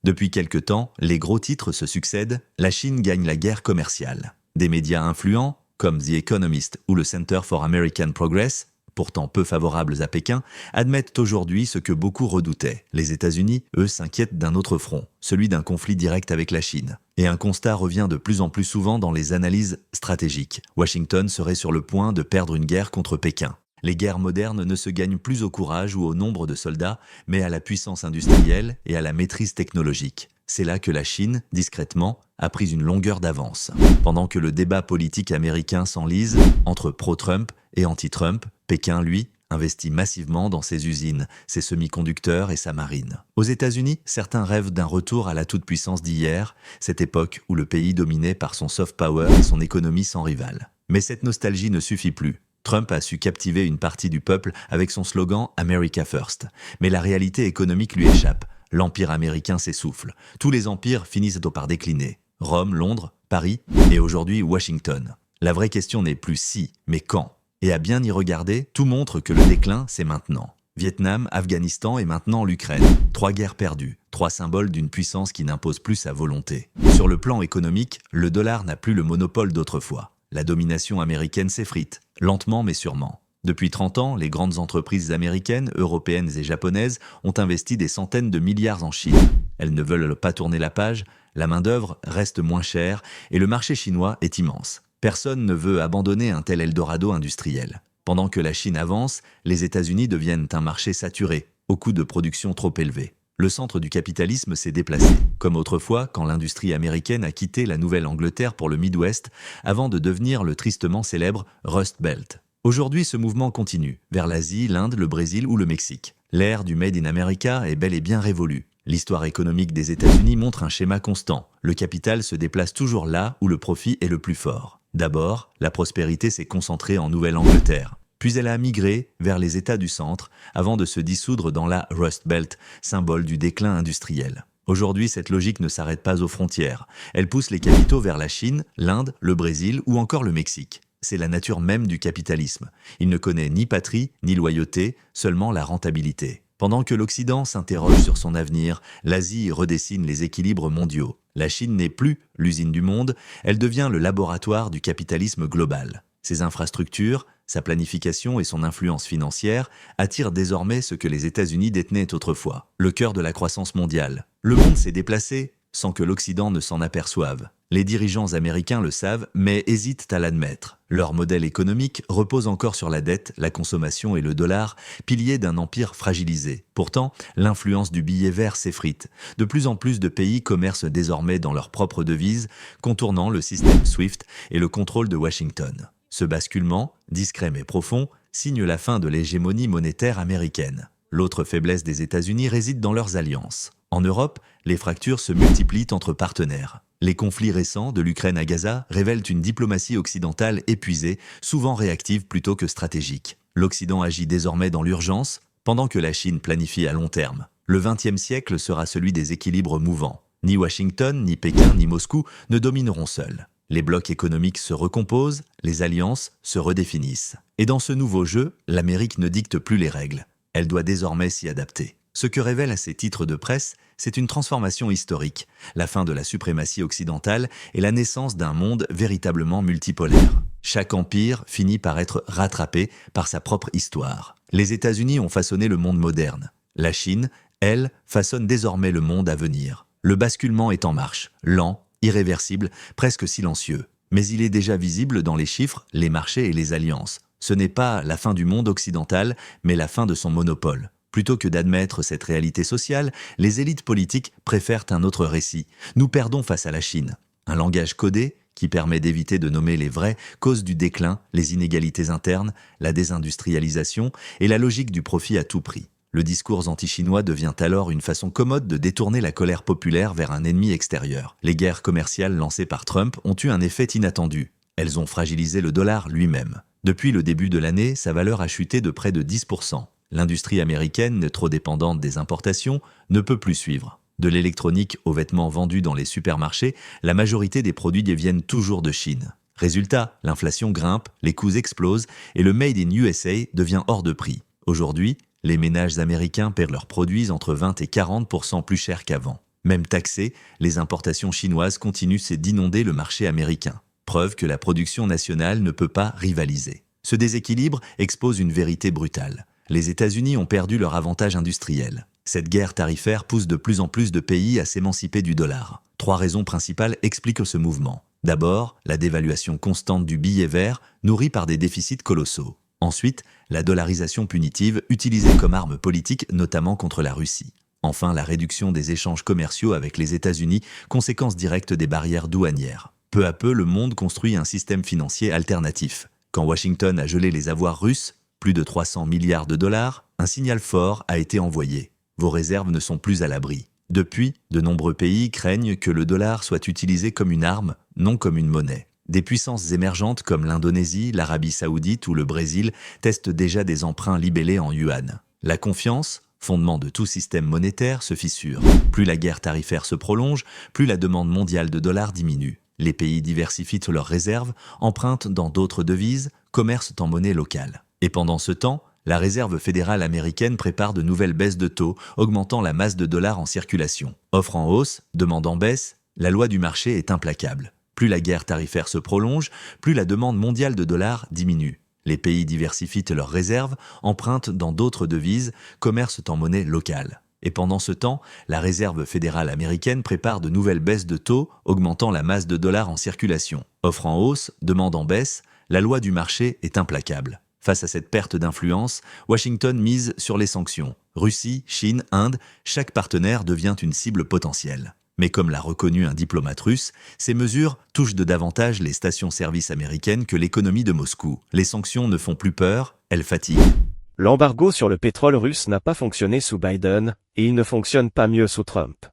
Depuis quelque temps, les gros titres se succèdent, la Chine gagne la guerre commerciale. Des médias influents, comme The Economist ou le Center for American Progress, pourtant peu favorables à Pékin, admettent aujourd'hui ce que beaucoup redoutaient. Les États-Unis, eux, s'inquiètent d'un autre front, celui d'un conflit direct avec la Chine. Et un constat revient de plus en plus souvent dans les analyses stratégiques. Washington serait sur le point de perdre une guerre contre Pékin. Les guerres modernes ne se gagnent plus au courage ou au nombre de soldats, mais à la puissance industrielle et à la maîtrise technologique. C'est là que la Chine, discrètement, a pris une longueur d'avance. Pendant que le débat politique américain s'enlise entre pro-Trump et anti-Trump, Pékin, lui, investit massivement dans ses usines, ses semi-conducteurs et sa marine. Aux États-Unis, certains rêvent d'un retour à la toute-puissance d'hier, cette époque où le pays dominait par son soft power et son économie sans rival. Mais cette nostalgie ne suffit plus. Trump a su captiver une partie du peuple avec son slogan « America First ». Mais la réalité économique lui échappe. L'empire américain s'essouffle. Tous les empires finissent par décliner. Rome, Londres, Paris et aujourd'hui Washington. La vraie question n'est plus si, mais quand. Et à bien y regarder, tout montre que le déclin, c'est maintenant. Vietnam, Afghanistan et maintenant l'Ukraine. 3 guerres perdues, 3 symboles d'une puissance qui n'impose plus sa volonté. Sur le plan économique, le dollar n'a plus le monopole d'autrefois. La domination américaine s'effrite, lentement mais sûrement. Depuis 30 ans, les grandes entreprises américaines, européennes et japonaises ont investi des centaines de milliards en Chine. Elles ne veulent pas tourner la page, la main-d'œuvre reste moins chère et le marché chinois est immense. Personne ne veut abandonner un tel Eldorado industriel. Pendant que la Chine avance, les États-Unis deviennent un marché saturé, au coût de production trop élevé. Le centre du capitalisme s'est déplacé, comme autrefois quand l'industrie américaine a quitté la Nouvelle-Angleterre pour le Midwest avant de devenir le tristement célèbre Rust Belt. Aujourd'hui, ce mouvement continue, vers l'Asie, l'Inde, le Brésil ou le Mexique. L'ère du Made in America est bel et bien révolue. L'histoire économique des États-Unis montre un schéma constant. Le capital se déplace toujours là où le profit est le plus fort. D'abord, la prospérité s'est concentrée en Nouvelle-Angleterre. Puis elle a migré vers les États du centre avant de se dissoudre dans la Rust Belt, symbole du déclin industriel. Aujourd'hui, cette logique ne s'arrête pas aux frontières. Elle pousse les capitaux vers la Chine, l'Inde, le Brésil ou encore le Mexique. C'est la nature même du capitalisme. Il ne connaît ni patrie, ni loyauté, seulement la rentabilité. Pendant que l'Occident s'interroge sur son avenir, l'Asie redessine les équilibres mondiaux. La Chine n'est plus l'usine du monde, elle devient le laboratoire du capitalisme global. Ses infrastructures, sa planification et son influence financière attirent désormais ce que les États-Unis détenaient autrefois, le cœur de la croissance mondiale. Le monde s'est déplacé sans que l'Occident ne s'en aperçoive. Les dirigeants américains le savent, mais hésitent à l'admettre. Leur modèle économique repose encore sur la dette, la consommation et le dollar, piliers d'un empire fragilisé. Pourtant, l'influence du billet vert s'effrite. De plus en plus de pays commercent désormais dans leur propre devise, contournant le système SWIFT et le contrôle de Washington. Ce basculement, discret mais profond, signe la fin de l'hégémonie monétaire américaine. L'autre faiblesse des États-Unis réside dans leurs alliances. En Europe, les fractures se multiplient entre partenaires. Les conflits récents, de l'Ukraine à Gaza, révèlent une diplomatie occidentale épuisée, souvent réactive plutôt que stratégique. L'Occident agit désormais dans l'urgence, pendant que la Chine planifie à long terme. Le XXe siècle sera celui des équilibres mouvants. Ni Washington, ni Pékin, ni Moscou ne domineront seuls. Les blocs économiques se recomposent, les alliances se redéfinissent. Et dans ce nouveau jeu, l'Amérique ne dicte plus les règles. Elle doit désormais s'y adapter. Ce que révèlent à ces titres de presse, c'est une transformation historique, la fin de la suprématie occidentale et la naissance d'un monde véritablement multipolaire. Chaque empire finit par être rattrapé par sa propre histoire. Les États-Unis ont façonné le monde moderne. La Chine, elle, façonne désormais le monde à venir. Le basculement est en marche, lent, irréversible, presque silencieux. Mais il est déjà visible dans les chiffres, les marchés et les alliances. Ce n'est pas la fin du monde occidental, mais la fin de son monopole. Plutôt que d'admettre cette réalité sociale, les élites politiques préfèrent un autre récit. Nous perdons face à la Chine. Un langage codé qui permet d'éviter de nommer les vraies causes du déclin, les inégalités internes, la désindustrialisation et la logique du profit à tout prix. Le discours anti-chinois devient alors une façon commode de détourner la colère populaire vers un ennemi extérieur. Les guerres commerciales lancées par Trump ont eu un effet inattendu. Elles ont fragilisé le dollar lui-même. Depuis le début de l'année, sa valeur a chuté de près de 10%. L'industrie américaine, trop dépendante des importations, ne peut plus suivre. De l'électronique aux vêtements vendus dans les supermarchés, la majorité des produits viennent toujours de Chine. Résultat, l'inflation grimpe, les coûts explosent et le Made in USA devient hors de prix. Aujourd'hui, les ménages américains perdent leurs produits entre 20 et 40% plus cher qu'avant. Même taxées, les importations chinoises continuent d'inonder le marché américain. Preuve que la production nationale ne peut pas rivaliser. Ce déséquilibre expose une vérité brutale. Les États-Unis ont perdu leur avantage industriel. Cette guerre tarifaire pousse de plus en plus de pays à s'émanciper du dollar. 3 raisons principales expliquent ce mouvement. D'abord, la dévaluation constante du billet vert, nourrie par des déficits colossaux. Ensuite, la dollarisation punitive, utilisée comme arme politique, notamment contre la Russie. Enfin, la réduction des échanges commerciaux avec les États-Unis, conséquence directe des barrières douanières. Peu à peu, le monde construit un système financier alternatif. Quand Washington a gelé les avoirs russes, plus de 300 milliards de dollars, un signal fort a été envoyé. Vos réserves ne sont plus à l'abri. Depuis, de nombreux pays craignent que le dollar soit utilisé comme une arme, non comme une monnaie. Des puissances émergentes comme l'Indonésie, l'Arabie Saoudite ou le Brésil testent déjà des emprunts libellés en yuan. La confiance, fondement de tout système monétaire, se fissure. Plus la guerre tarifaire se prolonge, plus la demande mondiale de dollars diminue. Les pays diversifient leurs réserves, empruntent dans d'autres devises, commercent en monnaie locale. Et pendant ce temps, la Réserve fédérale américaine prépare de nouvelles baisses de taux, augmentant la masse de dollars en circulation. Offre en hausse, demande en baisse, la loi du marché est implacable. Plus la guerre tarifaire se prolonge, plus la demande mondiale de dollars diminue. Les pays diversifient leurs réserves, empruntent dans d'autres devises, commercent en monnaie locale. Et pendant ce temps, la Réserve fédérale américaine prépare de nouvelles baisses de taux, augmentant la masse de dollars en circulation. Offre en hausse, demande en baisse, la loi du marché est implacable. Face à cette perte d'influence, Washington mise sur les sanctions. Russie, Chine, Inde, chaque partenaire devient une cible potentielle. Mais comme l'a reconnu un diplomate russe, ces mesures touchent de davantage les stations-service américaines que l'économie de Moscou. Les sanctions ne font plus peur, elles fatiguent. L'embargo sur le pétrole russe n'a pas fonctionné sous Biden, et il ne fonctionne pas mieux sous Trump.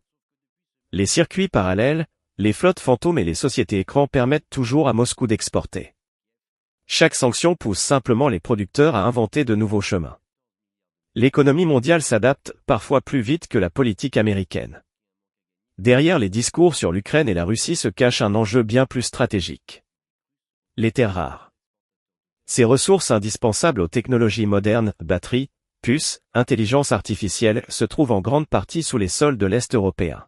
Les circuits parallèles, les flottes fantômes et les sociétés écrans permettent toujours à Moscou d'exporter. Chaque sanction pousse simplement les producteurs à inventer de nouveaux chemins. L'économie mondiale s'adapte parfois plus vite que la politique américaine. Derrière les discours sur l'Ukraine et la Russie se cache un enjeu bien plus stratégique. Les terres rares. Ces ressources indispensables aux technologies modernes, batteries, puces, intelligence artificielle, se trouvent en grande partie sous les sols de l'Est européen.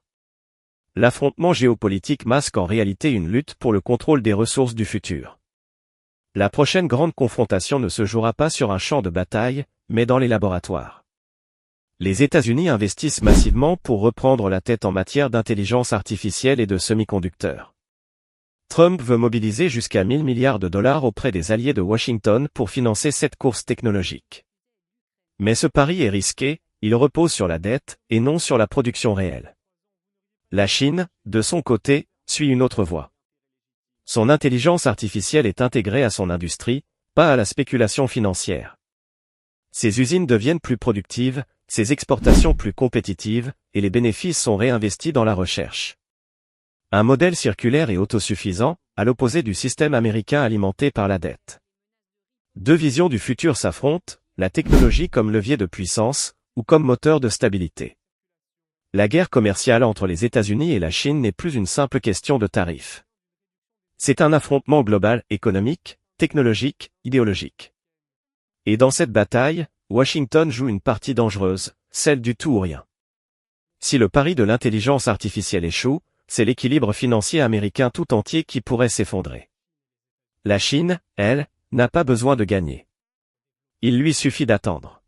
L'affrontement géopolitique masque en réalité une lutte pour le contrôle des ressources du futur. La prochaine grande confrontation ne se jouera pas sur un champ de bataille, mais dans les laboratoires. Les États-Unis investissent massivement pour reprendre la tête en matière d'intelligence artificielle et de semi-conducteurs. Trump veut mobiliser jusqu'à 1 000 milliards de dollars auprès des alliés de Washington pour financer cette course technologique. Mais ce pari est risqué, il repose sur la dette et non sur la production réelle. La Chine, de son côté, suit une autre voie. Son intelligence artificielle est intégrée à son industrie, pas à la spéculation financière. Ses usines deviennent plus productives, ses exportations plus compétitives, et les bénéfices sont réinvestis dans la recherche. Un modèle circulaire et autosuffisant, à l'opposé du système américain alimenté par la dette. Deux visions du futur s'affrontent, la technologie comme levier de puissance, ou comme moteur de stabilité. La guerre commerciale entre les États-Unis et la Chine n'est plus une simple question de tarifs. C'est un affrontement global, économique, technologique, idéologique. Et dans cette bataille, Washington joue une partie dangereuse, celle du tout ou rien. Si le pari de l'intelligence artificielle échoue, c'est l'équilibre financier américain tout entier qui pourrait s'effondrer. La Chine, elle, n'a pas besoin de gagner. Il lui suffit d'attendre.